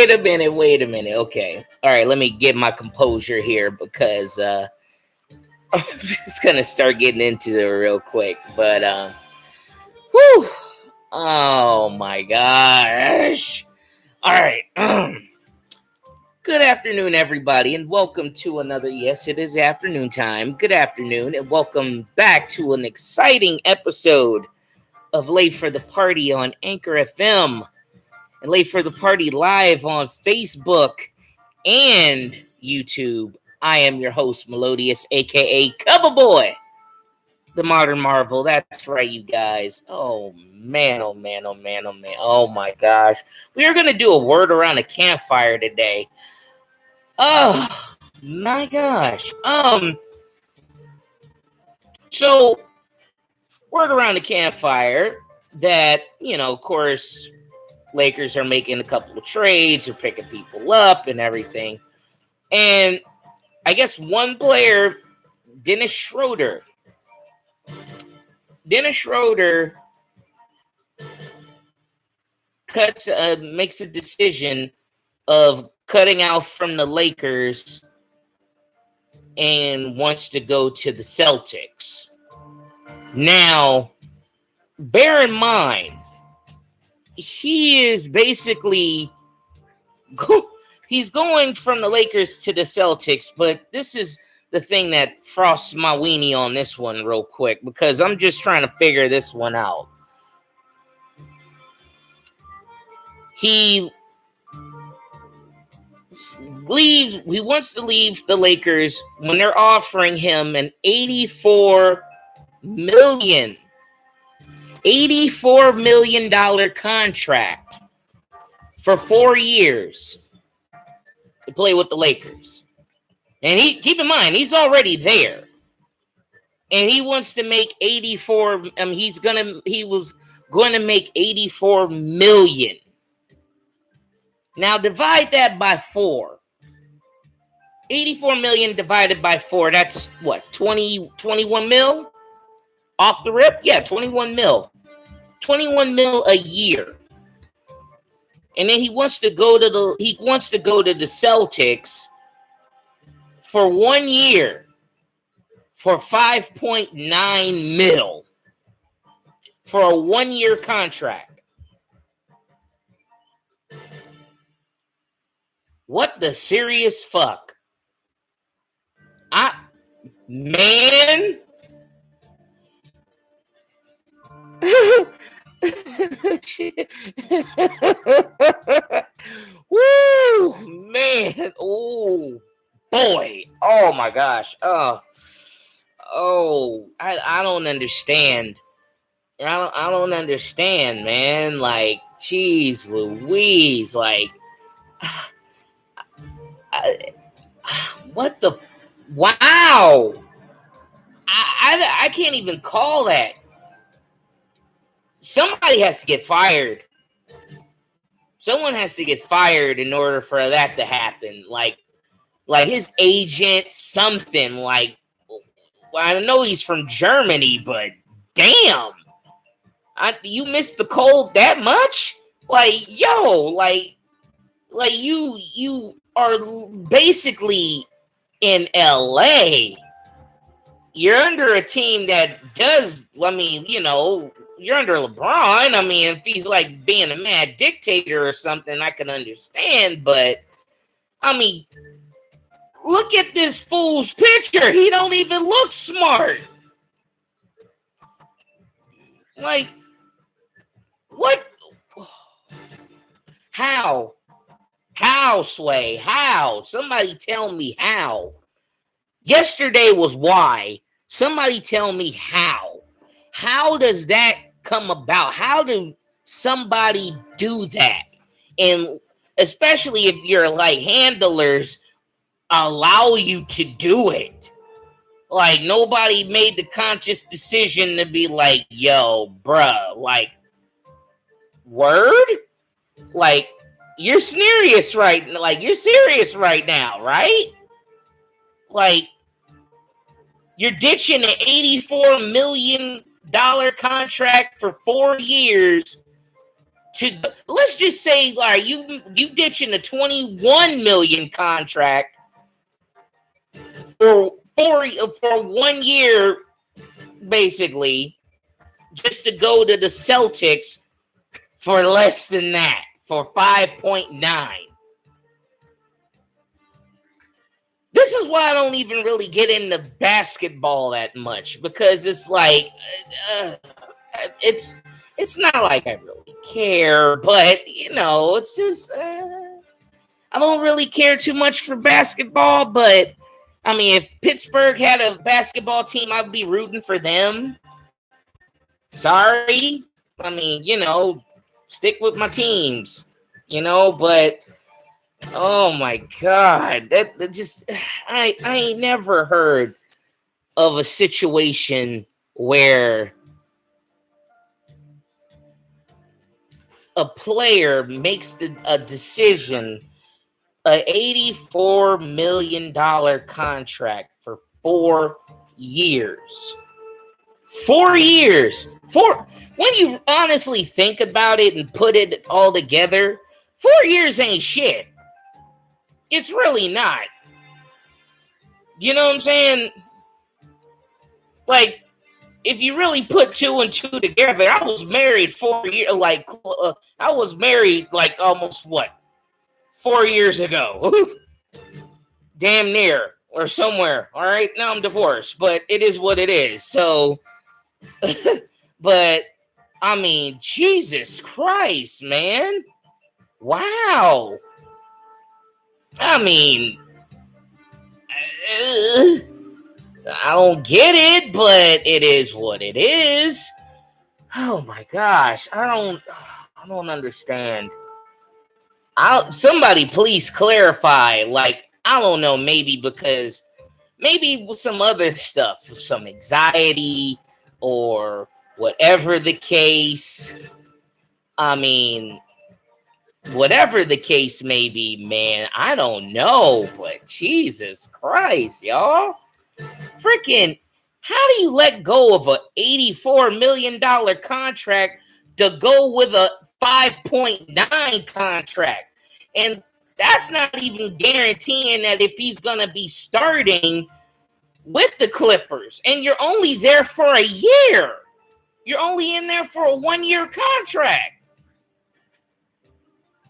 Wait a minute. Okay. All right, let me get my composure here because I'm just gonna start getting into it real quick. But whew, oh my gosh. All right. Good afternoon, everybody, and welcome to another. Yes, it is afternoon time. Good afternoon, and welcome back to an exciting episode of Late for the Party on Anchor FM and Late for the Party live on Facebook and YouTube. I am your host, Melodious, aka Cubba Boy, the Modern Marvel. That's right, you guys. Oh man, oh man, oh man, oh man. Oh my gosh. We are going to do a word around a campfire today. Oh my gosh. So word around the campfire that, of course, Lakers are making a couple of trades or picking people up and everything. And I guess one player, Dennis Schroder makes a decision of cutting out from the Lakers and wants to go to the Celtics. Now, bear in mind, he is basically he's going from the Lakers to the Celtics, but this is the thing that frosts my weenie on this one real quick because I'm just trying to figure this one out. He wants to leave the Lakers when they're offering him an $84 million contract for 4 years to play with the Lakers. And keep in mind, he's already there. And he wants to make 84. He was going to make 84 million. Now divide that by 4. 84 million divided by 4, that's what, 21 mil? Off the rip? Yeah, 21 mil. 21 mil a year. And then he wants to go to the Celtics for 1 year for 5.9 mil for a 1-year contract. What the serious fuck? Man. Woo, man. Oh boy. Oh my gosh. I don't understand. I don't understand, man. Like, geez Louise. Like, what the? Wow. I can't even call that. Somebody has to get fired. Someone has to get fired in order for that to happen. Like his agent, something. Like, well, I know he's from Germany, but damn, you missed the cold that much? Like, yo, like you are basically in LA. You're under a team that does, you're under LeBron. I mean, if he's like being a mad dictator or something, I can understand. But, I mean, look at this fool's picture. He don't even look smart. Like, what? How? How, Sway? How? Somebody tell me how. Yesterday was why. Somebody tell me how. How does that come about? How do somebody do that? And especially if your like handlers allow you to do it. Like, nobody made the conscious decision to be like, yo, bruh, like, word? Like, you're serious right now, right? Like, you're ditching an $84 million contract for 4 years let's just say, like, you ditching a 21 million contract for 1 year, basically, just to go to the Celtics for less than that, for 5.9. This is why I don't even really get into basketball that much, because it's like, it's not like I really care, but it's just I don't really care too much for basketball. But I mean, if Pittsburgh had a basketball team, I'd be rooting for them. Sorry, I mean, stick with my teams, but. Oh my God! That just I ain't never heard of a situation where a player makes a decision, a $84 million contract for 4 years. 4 years. When you honestly think about it and put it all together, 4 years ain't shit. It's really not. You know what I'm saying? Like, if you really put 2 and 2 together, I was married 4 years. I was married like almost 4 years ago. Damn near, or somewhere. All right, now I'm divorced, but it is what it is. So, but I mean, Jesus Christ, man! Wow. I mean, I don't get it, but it is what it is. Oh my gosh, I don't understand. Somebody please clarify. Like, I don't know, maybe with some other stuff, some anxiety or whatever the case. I mean, whatever the case may be, man, I don't know, but Jesus Christ, y'all. Freaking, how do you let go of a $84 million contract to go with a 5.9 contract? And that's not even guaranteeing that if he's going to be starting with the Clippers. And you're only there for a year. You're only in there for a 1 year contract.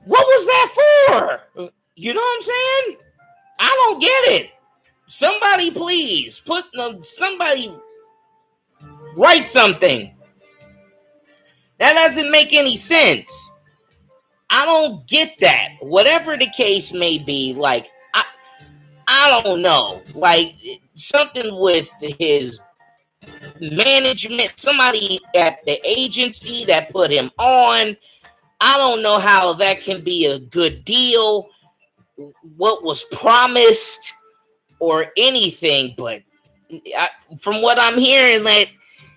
What was that for? You know what I'm saying? I don't get it. Somebody please somebody write something. That doesn't make any sense. I don't get that. Whatever the case may be, like, I don't know. Like, something with his management, somebody at the agency that put him on. I don't know how that can be a good deal, what was promised or anything, but from what I'm hearing, that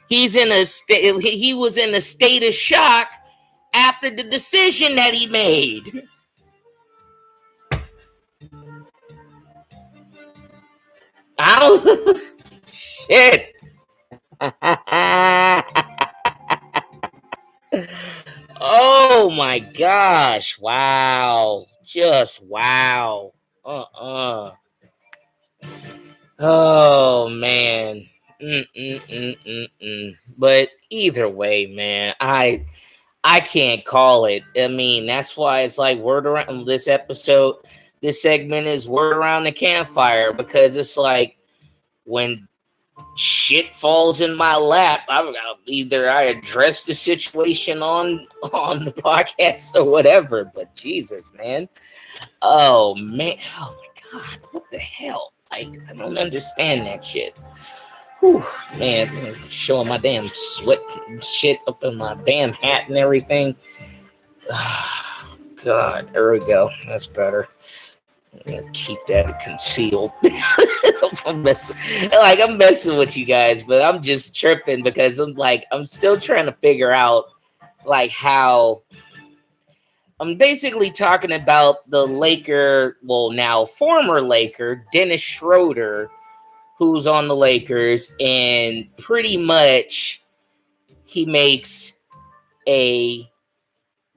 he was in a state of shock after the decision that he made. I don't shit. Oh my gosh. Wow. Just wow. Oh man. But either way, man, I can't call it. I mean, that's why it's like word around this episode. This segment is word around the campfire, because it's like when shit falls in my lap, either I address the situation on the podcast or whatever. But Jesus, man. Oh man. Oh my God. What the hell? Like, I don't understand that shit. Whew, man, showing my damn sweat shit up in my damn hat and everything. Oh, God, there we go. That's better. I'm gonna keep that concealed. I'm messing with you guys, but I'm just tripping because I'm still trying to figure out like how. I'm basically talking about the Laker, well, now former Laker, Dennis Schroder, who's on the Lakers, and pretty much he makes a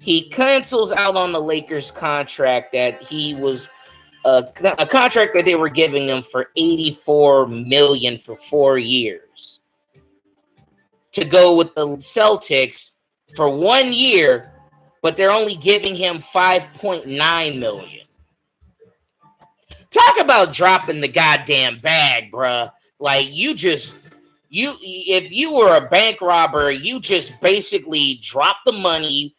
He cancels out on the Lakers contract that he was a contract that they were giving him for $84 million for 4 years to go with the Celtics for 1 year, but they're only giving him $5.9 million. Talk about dropping the goddamn bag, bruh. Like, if you were a bank robber, you just basically dropped the money,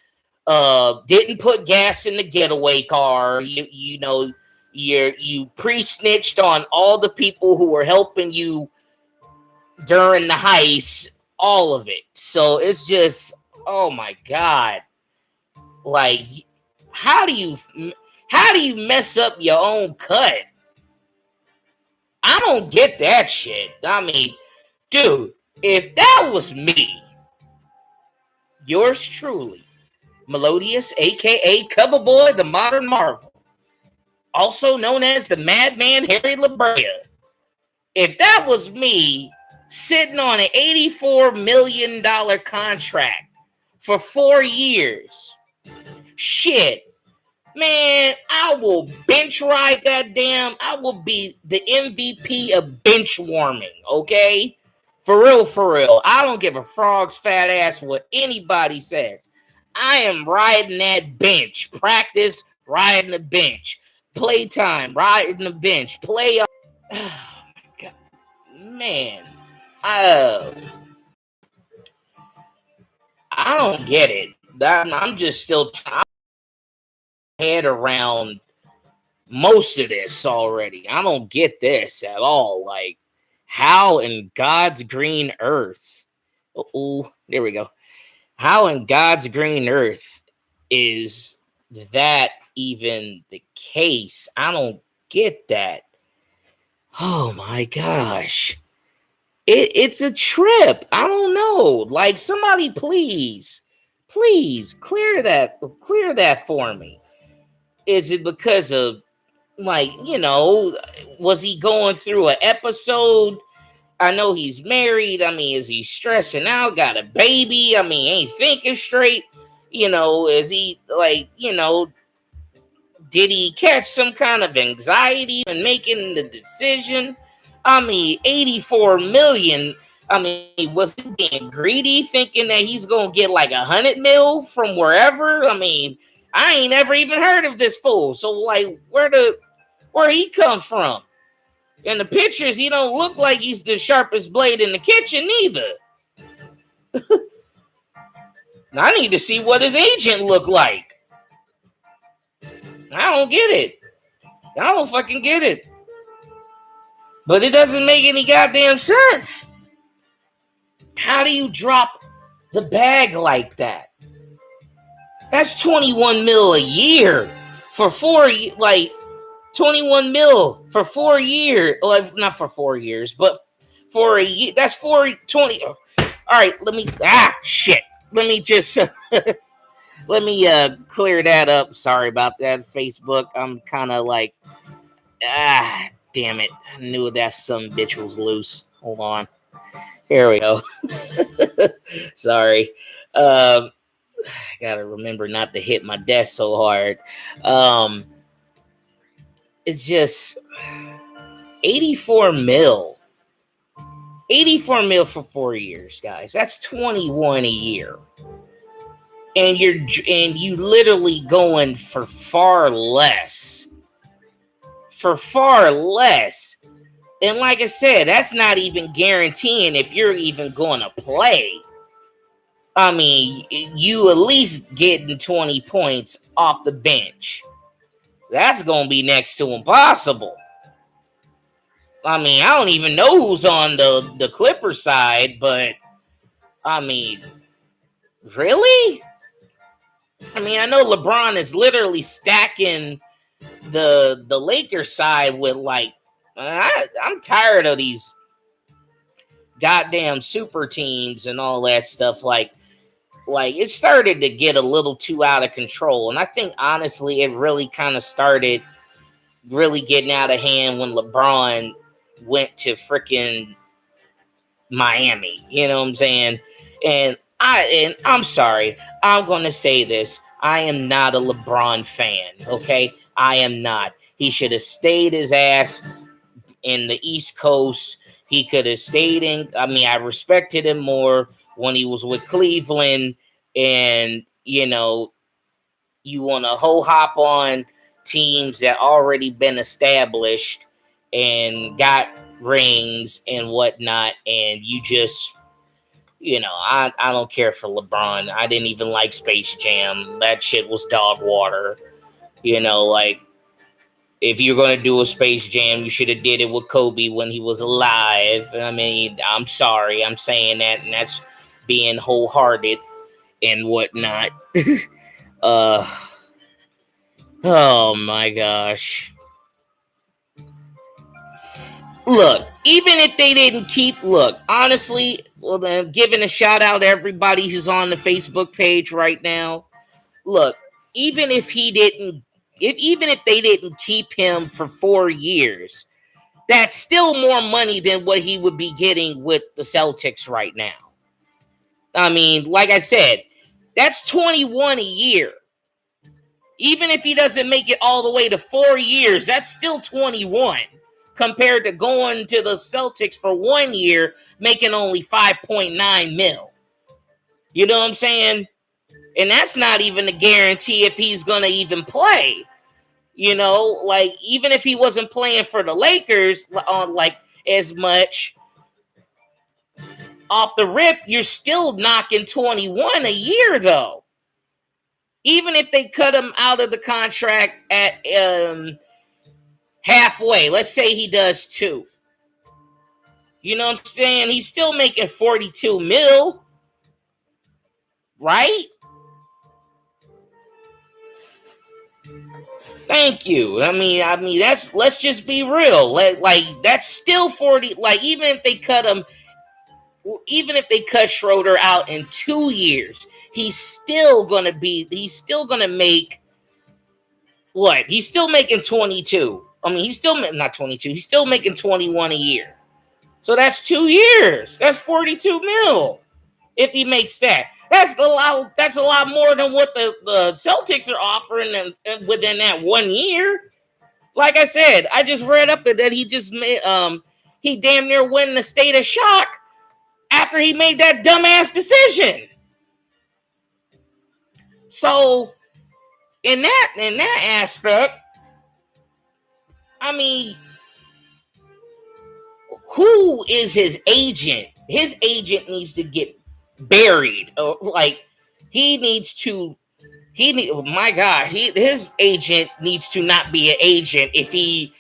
didn't put gas in the getaway car. You pre-snitched on all the people who were helping you during the heist, all of it. So it's just, oh my God. Like, how do you mess up your own cut? I don't get that shit. I mean, dude, if that was me, yours truly, Melodious, aka Coverboy, the Modern Marvel, also known as the Madman Harry La Brea, if that was me sitting on an $84 million contract for 4 years, shit, man, I will bench ride that damn. I will be the MVP of bench warming, okay? For real, for real. I don't give a frog's fat ass what anybody says. I am riding that bench. Practice, riding the bench. Playtime, riding the bench. Play. Oh my God. Man. I don't get it. I'm just still trying to head around most of this already. I don't get this at all. Like, how in God's green earth? Oh, there we go. How in God's green earth is that even the case? I don't get that. Oh my gosh. It's a trip. I don't know. Like, somebody please clear that for me. Is it because of, like, was he going through an episode? I know he's married. I mean, is he stressing out? Got a baby? I mean, ain't thinking straight. Is he like, did he catch some kind of anxiety in making the decision? I mean, 84 million. I mean, was he being greedy, thinking that he's gonna get like 100 mil from wherever? I mean, I ain't never even heard of this fool. So, like, where he come from? In the pictures, he don't look like he's the sharpest blade in the kitchen either. Now, I need to see what his agent look like. I don't get it. I don't fucking get it. But it doesn't make any goddamn sense. How do you drop the bag like that? That's 21 mil a year for 4, like 21 mil for 4 years. Well, not for 4 years, but for a year. That's 420. All right, let me just let me clear that up. Sorry about that, Facebook. I'm kind of like, damn it. I knew that some bitch was loose. Hold on. Here we go. Sorry. I gotta remember not to hit my desk so hard. It's just 84 mil. 84 mil for 4 years, guys. That's 21 a year. And you literally going for far less. For far less. And like I said, that's not even guaranteeing if you're even going to play. I mean, you at least getting 20 points off the bench. That's going to be next to impossible. I mean, I don't even know who's on the Clippers side, but I mean, really? I mean, I know LeBron is literally stacking the Lakers side with, like, I'm tired of these goddamn super teams and all that stuff. Like it started to get a little too out of control. And I think, honestly, it really kind of started really getting out of hand when LeBron went to freaking Miami. You know what I'm saying? And I'm sorry. I'm going to say this. I am not a LeBron fan, okay? I am not. He should have stayed his ass in the East Coast. He could have stayed in. I mean, I respected him more when he was with Cleveland, and you want to hop on teams that already been established and got rings and whatnot, and you just I don't care for LeBron. I didn't even like Space Jam. That shit was dog water. Like, if you're going to do a Space Jam, you should have did it with Kobe when he was alive. I mean, I'm sorry. I'm saying that, and that's being wholehearted and whatnot. uh oh my gosh. Look, even if they didn't honestly, well, then giving a shout out to everybody who's on the Facebook page right now. Look, even if they didn't keep him for 4 years, that's still more money than what he would be getting with the Celtics right now. I mean, like I said, that's 21 a year. Even if he doesn't make it all the way to 4 years, that's still 21 compared to going to the Celtics for 1 year, making only 5.9 mil. You know what I'm saying? And that's not even a guarantee if he's going to even play. Like, even if he wasn't playing for the Lakers on like as much off the rip, you're still knocking 21 a year though. Even if they cut him out of the contract at halfway, let's say he does 2. You know what I'm saying? He's still making 42 mil, right? Thank you. I mean, let's just be real. Like that's still 40. Like, even if they cut Schroder out in 2 years, he's still gonna make what? He's still making 22. I mean, he's still not 22. He's still making 21 a year. So that's 2 years. That's 42 mil. If he makes that, that's a lot more than what the Celtics are offering within that 1 year. Like I said, I just read up that he just made he damn near went in a state of shock after he made that dumbass decision. So in that aspect, I mean, who is his agent? His agent needs to get buried. Like, my God, his agent needs to not be an agent if he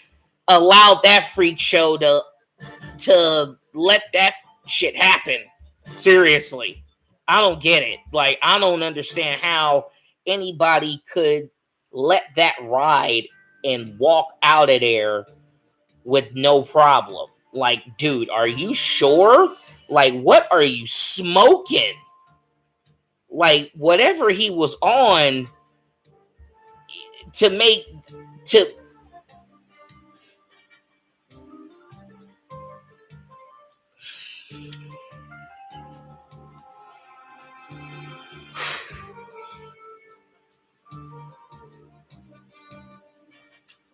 allowed that freak show to let that shit happen. Seriously, I don't get it. Like, I don't understand how anybody could let that ride and walk out of there with no problem. Like, dude, are you sure? Like, what are you smoking? Like, whatever he was on to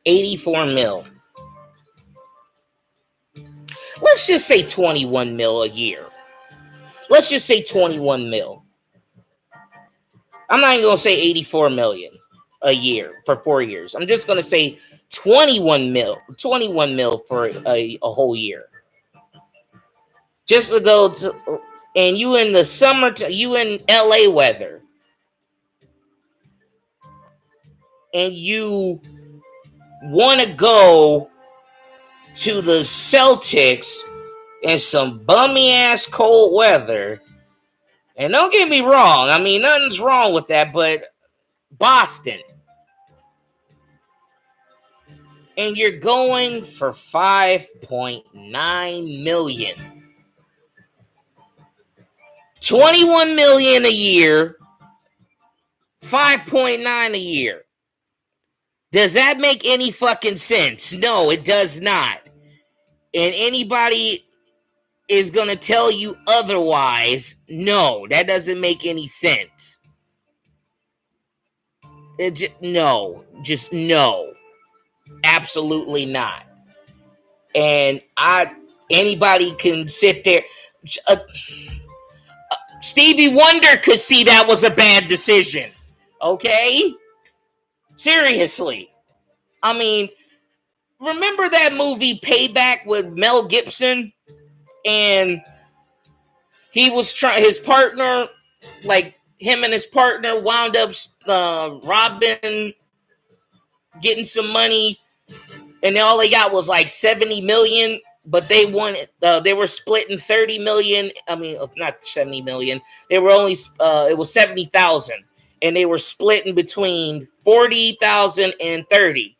84 mil. Let's just say 21 mil a year. Let's just say 21 mil. I'm not even going to say 84 million a year for 4 years. I'm just going to say 21 mil for a whole year. Just to go to, and you in the summer, you in LA weather, and you want to go to the Celtics in some bummy ass cold weather. And don't get me wrong, I mean, nothing's wrong with that, but Boston. And you're going for 5.9 million. 21 million a year, 5.9 a year. Does that make any fucking sense? No, it does not. And anybody is going to tell you otherwise, no, that doesn't make any sense. Just no, absolutely not. And anybody can sit there. Uh, Stevie Wonder could see that was a bad decision. Okay, seriously. I mean, remember that movie Payback with Mel Gibson, and he was trying his partner, like him and his partner wound up robbing, getting some money, and all they got was like 70 million, but they wanted they were splitting 30 million. I mean, not 70 million. They were only it was 70,000, and they were splitting between 40,000 and 30.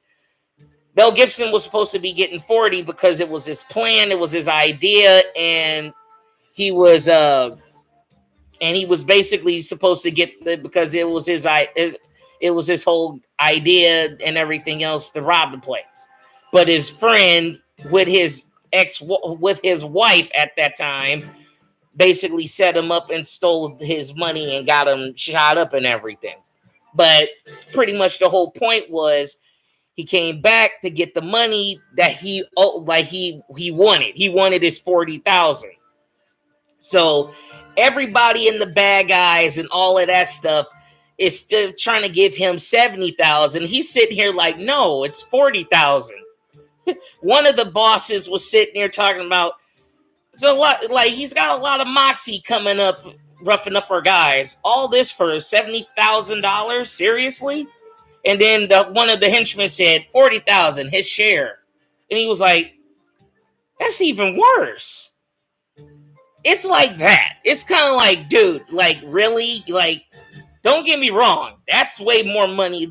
Mel Gibson was supposed to be getting 40 because it was his plan, it was his idea, and he was basically supposed to get because it was his whole idea and everything else to rob the place. But his friend with his wife at that time basically set him up and stole his money and got him shot up and everything. But pretty much the whole point was he came back to get the money that he wanted. He wanted his 40,000. So everybody in the bad guys and all of that stuff is still trying to give him 70,000. He's sitting here like, no, it's 40,000. One of the bosses was sitting there talking about it's a lot, like he's got a lot of moxie coming up, roughing up our guys. All this for $70,000? Seriously? And then one of the henchmen said 40,000, his share, and he was like, "That's even worse." It's like that. It's kind of like, dude, like really, like, don't get me wrong. That's way more money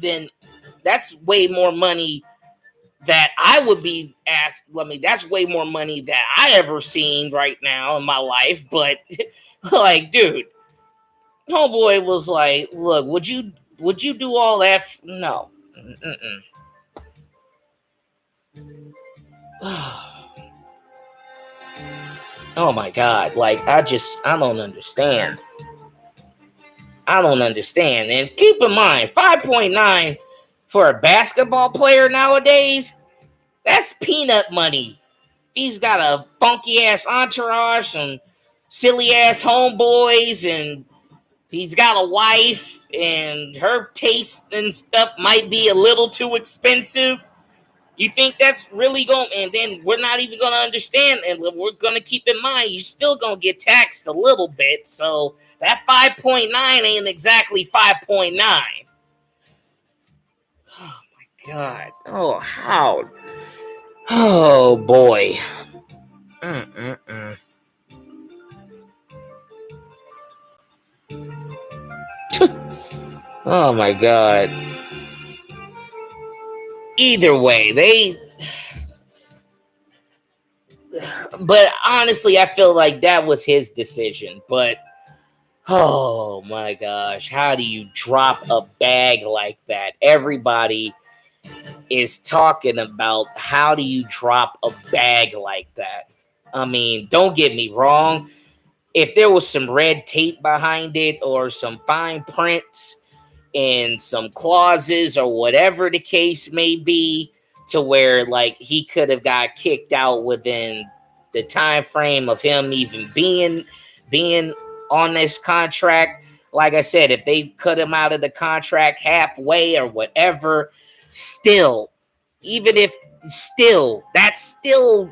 that I would be asked. I mean, that's way more money that I ever seen right now in my life. But like, dude, homeboy was like, "Look, would you do all that? No." Oh my God. Like, I don't understand. I don't understand. And keep in mind, 5.9 for a basketball player nowadays, that's peanut money. He's got a funky ass entourage, some silly ass homeboys, and he's got a wife, and her taste and stuff might be a little too expensive. You think that's really going, and then we're not even going to understand, and we're going to keep in mind, you're still going to get taxed a little bit, so that 5.9 ain't exactly 5.9. Oh my God. Oh, how? Oh boy. Oh my God. Either way, but honestly, I feel like that was his decision. But oh my gosh, how do you drop a bag like that? Everybody is talking about how do you drop a bag like that. I mean, don't get me wrong. If there was some red tape behind it or some fine prints and some clauses or whatever the case may be, to where like he could have got kicked out within the time frame of him even being on this contract. Like I said, if they cut him out of the contract halfway or whatever, still, even if still, that's still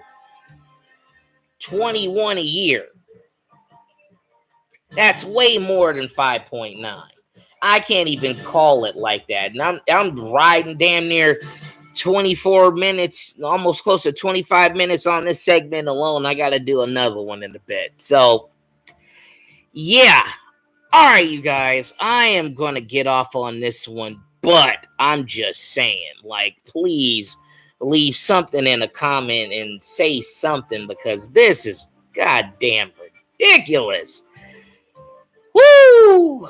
21 a year. That's way more than 5.9. I can't even call it like that. And I'm riding damn near 24 minutes, almost close to 25 minutes on this segment alone. I got to do another one in a bit. So, yeah. All right, you guys. I am going to get off on this one, but I'm just saying, like, please leave something in a comment and say something, because this is goddamn ridiculous. Woo!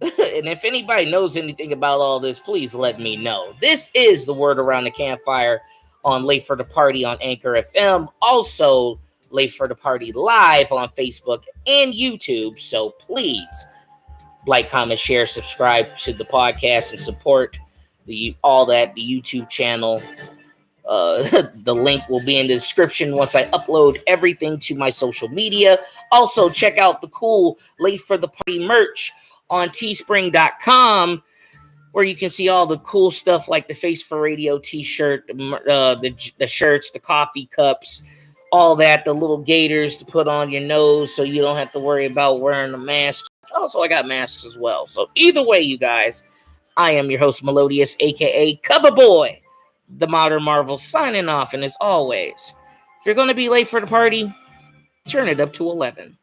And if anybody knows anything about all this, please let me know. This is the Word Around the Campfire on Late for the Party on Anchor FM. Also, Late for the Party live on Facebook and YouTube. So please like, comment, share, subscribe to the podcast, and support the YouTube channel. The link will be in the description once I upload everything to my social media. Also, check out the cool Late for the Party merch on teespring.com, where you can see all the cool stuff like the Face for Radio t-shirt, the shirts, the coffee cups, all that, the little gaiters to put on your nose so you don't have to worry about wearing a mask. Also, I got masks as well. So either way, you guys, I am your host, Melodious, a.k.a. Cover Boy, the Modern Marvel, signing off. And as always, if you're going to be late for the party, turn it up to 11.